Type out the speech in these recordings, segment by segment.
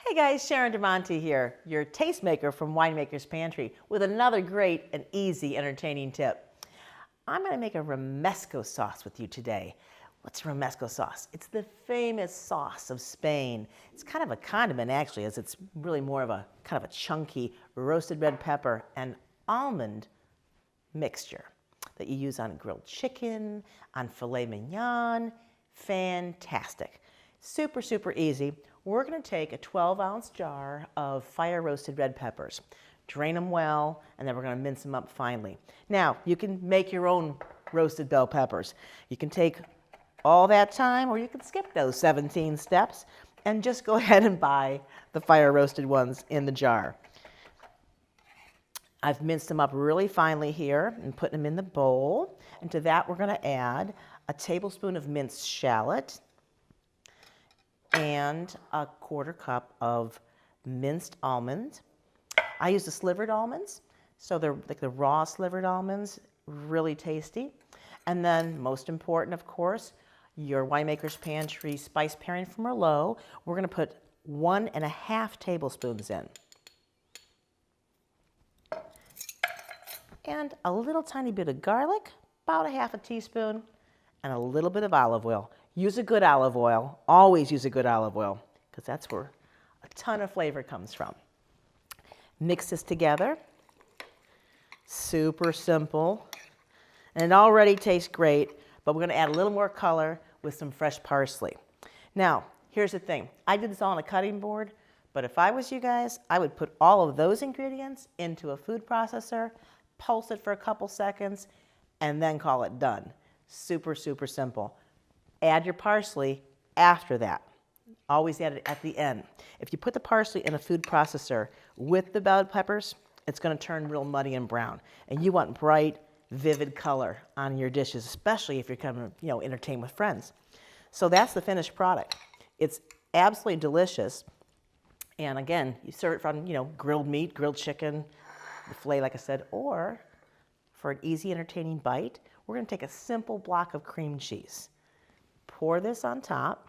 Hey guys, Sharon DeMonte here, your tastemaker from Winemaker's Pantry with another great and easy entertaining tip. I'm going to make a romesco sauce with you today. What's romesco sauce? It's the famous sauce of Spain. It's kind of a condiment actually, as it's really more of a kind of a chunky roasted red pepper and almond mixture that you use on grilled chicken, on filet mignon. Fantastic. Super, super easy. We're going to take a 12-ounce jar of fire-roasted red peppers, drain them well, and then we're going to mince them up finely. Now, you can make your own roasted bell peppers. You can take all that time, or you can skip those 17 steps and just go ahead and buy the fire-roasted ones in the jar. I've minced them up really finely here and put them in the bowl. And to that, we're going to add a tablespoon of minced shallot and a quarter cup of minced almonds. I use the slivered almonds, so they're like the raw slivered almonds, really tasty. And then, most important, of course, your Winemaker's Pantry spice pairing from Merlot. We're going to put 1.5 tablespoons in. And a little tiny bit of garlic, about 1/2 teaspoon, and a little bit of olive oil. Use a good olive oil. Always use a good olive oil, because that's where a ton of flavor comes from. Mix this together. Super simple. And it already tastes great, but we're going to add a little more color with some fresh parsley. Now, here's the thing. I did this all on a cutting board, but if I was you guys, I would put all of those ingredients into a food processor, pulse it for a couple seconds, and then call it done. Super, super simple. Add your parsley after that. Always add it at the end. If you put the parsley in a food processor with the bell peppers, it's going to turn real muddy and brown. And you want bright, vivid color on your dishes, especially if you're coming to, entertain with friends. So that's the finished product. It's absolutely delicious. And again, you serve it from, grilled meat, grilled chicken, the filet, like I said, or for an easy, entertaining bite, we're going to take a simple block of cream cheese. Pour this on top.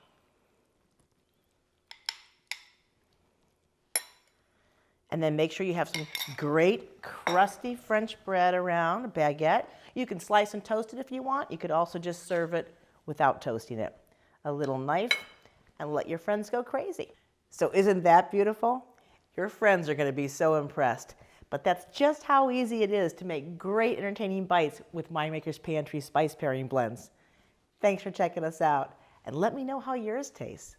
And then make sure you have some great crusty French bread around, a baguette. You can slice and toast it if you want. You could also just serve it without toasting it. A little knife, and let your friends go crazy. So isn't that beautiful? Your friends are going to be so impressed. But that's just how easy it is to make great entertaining bites with Winemaker's Pantry spice pairing blends. Thanks for checking us out, and let me know how yours tastes.